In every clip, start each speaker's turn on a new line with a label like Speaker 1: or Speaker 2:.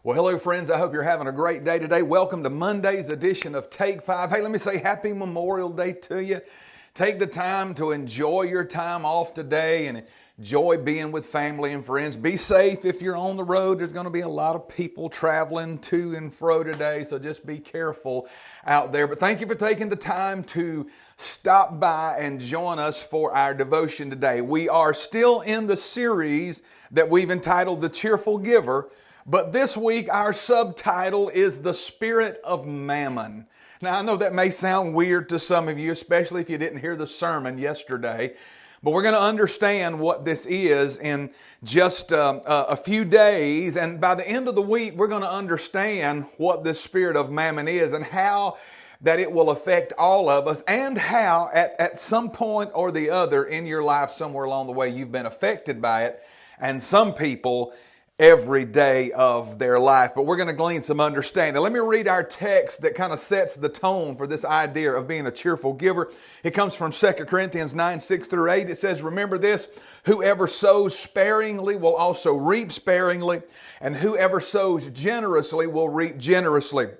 Speaker 1: Well, hello friends. I hope you're having a great day today. Welcome to Monday's edition of Take 5. Hey, let me say happy Memorial Day to you. Take the time to enjoy your time off today and enjoy being with family and friends. Be safe if you're on the road. There's going to be a lot of people traveling to and fro today, so just be careful out there. But thank you for taking the time to stop by and join us for our devotion today. We are still in the series that we've entitled The Cheerful Giver. But this week, our subtitle is The Spirit of Mammon. Now, I know that may sound weird to some of you, especially if you didn't hear the sermon yesterday. But we're going to understand what this is in just a few days. And by the end of the week, we're going to understand what this spirit of mammon is and how that it will affect all of us, and how at some point or the other in your life, somewhere along the way, you've been affected by it. And some people every day of their life. But we're going to glean some understanding. Let me read our text that kind of sets the tone for this idea of being a cheerful giver. It comes from 2 Corinthians 9, 6 through 8. It says, "Remember this, whoever sows sparingly will also reap sparingly, and whoever sows generously will reap generously.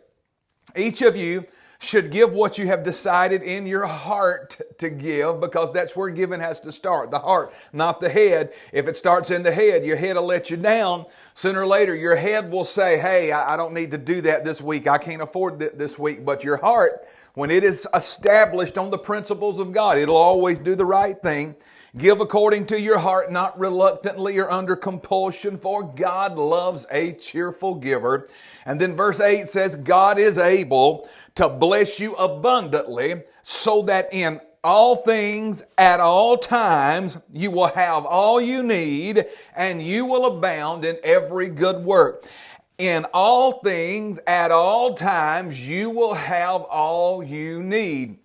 Speaker 1: Each of you should give what you have decided in your heart to give, because that's where giving has to start, the heart, not the head. If it starts in the head, your head will let you down. Sooner or later, your head will say, hey, I don't need to do that this week. I can't afford it this week. But your heart, when it is established on the principles of God, it'll always do the right thing. Give according to your heart, not reluctantly or under compulsion, for God loves a cheerful giver." And then verse 8 says, "God is able to bless you abundantly, so that in all things, at all times, you will have all you need, and you will abound in every good work." In all things, at all times, you will have all you need.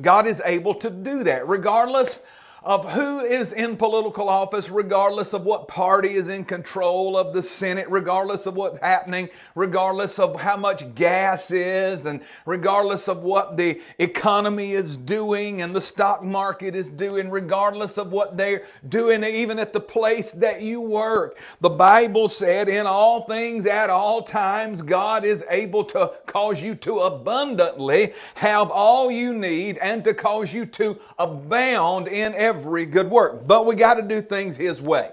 Speaker 1: God is able to do that, regardless of who is in political office, regardless of what party is in control of the Senate, regardless of what's happening, regardless of how much gas is, and regardless of what the economy is doing and the stock market is doing, regardless of what they're doing even at the place that you work. The Bible said, in all things, at all times, God is able to cause you to abundantly have all you need and to cause you to abound in every good work. But we got to do things His way.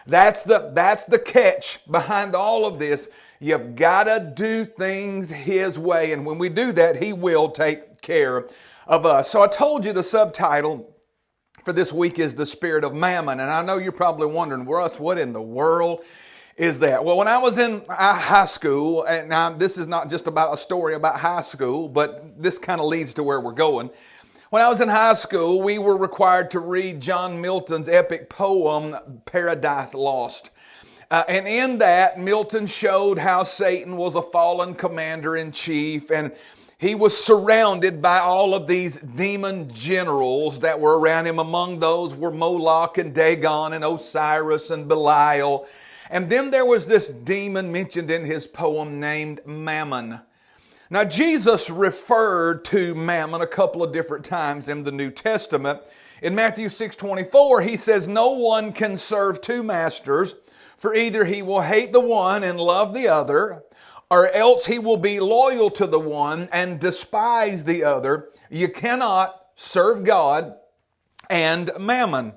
Speaker 1: That's the catch behind all of this. You've got to do things His way. And when we do that, He will take care of us. So I told you the subtitle for this week is The Spirit of Mammon. And I know you're probably wondering, Russ, what in the world is that? Well, when I was in high school, and now this is not just about a story about high school, but this kind of leads to where we're going. When I was in high school, we were required to read John Milton's epic poem, Paradise Lost. And in that, Milton showed how Satan was a fallen commander-in-chief, and he was surrounded by all of these demon generals that were around him. Among those were Moloch and Dagon and Osiris and Belial. And then there was this demon mentioned in his poem named Mammon. Now, Jesus referred to mammon a couple of different times in the New Testament. In Matthew 6:24, He says, "No one can serve two masters, for either he will hate the one and love the other, or else he will be loyal to the one and despise the other. You cannot serve God and mammon."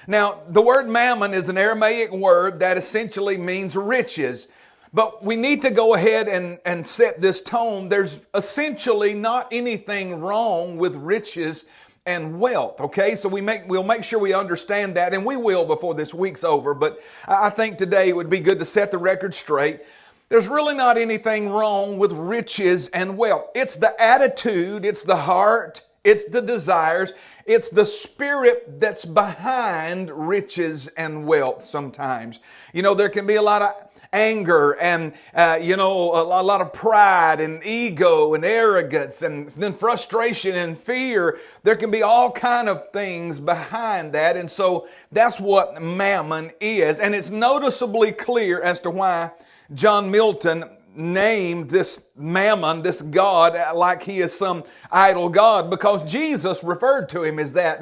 Speaker 1: Now, the word mammon is an Aramaic word that essentially means riches. But we need to go ahead and set this tone. There's essentially not anything wrong with riches and wealth, okay? So we'll make sure we understand that, and we will before this week's over. But I think today it would be good to set the record straight. There's really not anything wrong with riches and wealth. It's the attitude, it's the heart, it's the desires, it's the spirit that's behind riches and wealth sometimes. You know, there can be a lot of anger and, a lot of pride and ego and arrogance, and then frustration and fear. There can be all kind of things behind that. And so that's what mammon is. And it's noticeably clear as to why John Milton named this mammon, this god, like he is some idol god, because Jesus referred to him as that.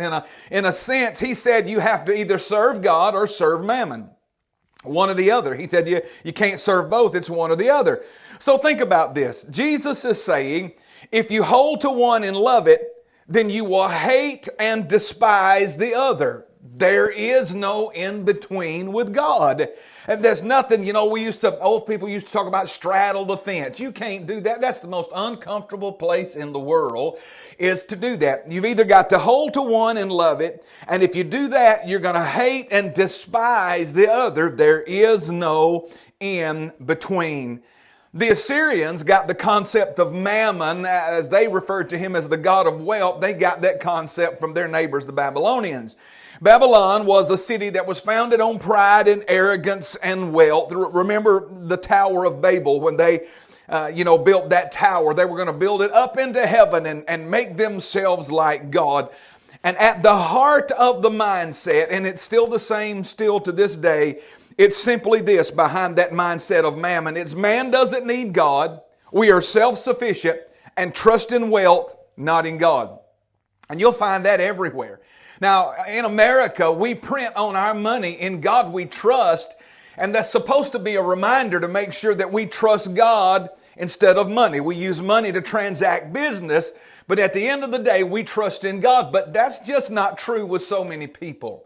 Speaker 1: In a sense, He said you have to either serve God or serve mammon. One or the other. He said you can't serve both. It's one or the other. So think about this. Jesus is saying, if you hold to one and love it, then you will hate and despise the other. There is no in between with God. And there's nothing, old people used to talk about straddle the fence. You can't do that. That's the most uncomfortable place in the world, is to do that. You've either got to hold to one and love it, and if you do that, you're going to hate and despise the other. There is no in between. The Assyrians got the concept of mammon, as they referred to him as the god of wealth. They got that concept from their neighbors, the Babylonians. Babylon was a city that was founded on pride and arrogance and wealth. Remember the Tower of Babel, when they built that tower. They were going to build it up into heaven and make themselves like God. And at the heart of the mindset, and it's still the same still to this day, it's simply this behind that mindset of mammon. It's man doesn't need God. We are self-sufficient and trust in wealth, not in God. And you'll find that everywhere. Now, in America, we print on our money. In God we trust. And that's supposed to be a reminder to make sure that we trust God instead of money. We use money to transact business, but at the end of the day, we trust in God. But that's just not true with so many people.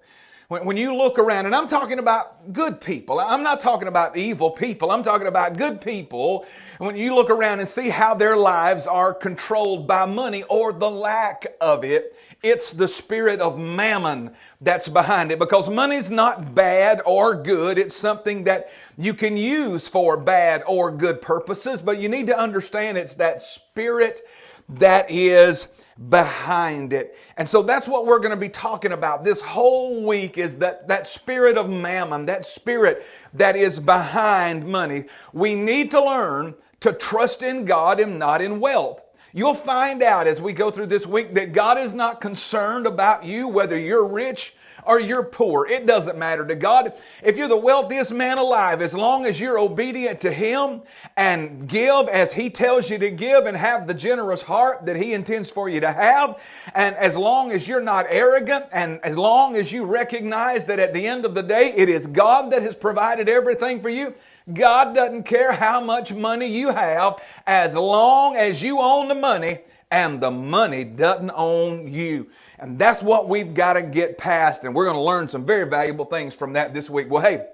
Speaker 1: When you look around, and I'm talking about good people. I'm not talking about evil people. I'm talking about good people. And when you look around and see how their lives are controlled by money or the lack of it, it's the spirit of mammon that's behind it. Because money's not bad or good. It's something that you can use for bad or good purposes. But you need to understand it's that spirit that is behind it. And so that's what we're going to be talking about this whole week, is that spirit of mammon, that spirit that is behind money. We need to learn to trust in God and not in wealth. You'll find out as we go through this week that God is not concerned about you, whether you're rich or you're poor. It doesn't matter to God. If you're the wealthiest man alive, as long as you're obedient to Him and give as He tells you to give and have the generous heart that He intends for you to have, and as long as you're not arrogant, and as long as you recognize that at the end of the day, it is God that has provided everything for you, God doesn't care how much money you have, as long as you own the money and the money doesn't own you. And that's what we've got to get past, and we're going to learn some very valuable things from that this week. Well, hey,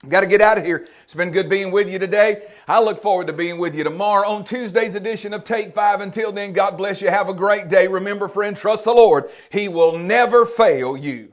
Speaker 1: got to get out of here. It's been good being with you today. I look forward to being with you tomorrow on Tuesday's edition of Take 5. Until then, God bless you. Have a great day. Remember, friend, trust the Lord. He will never fail you.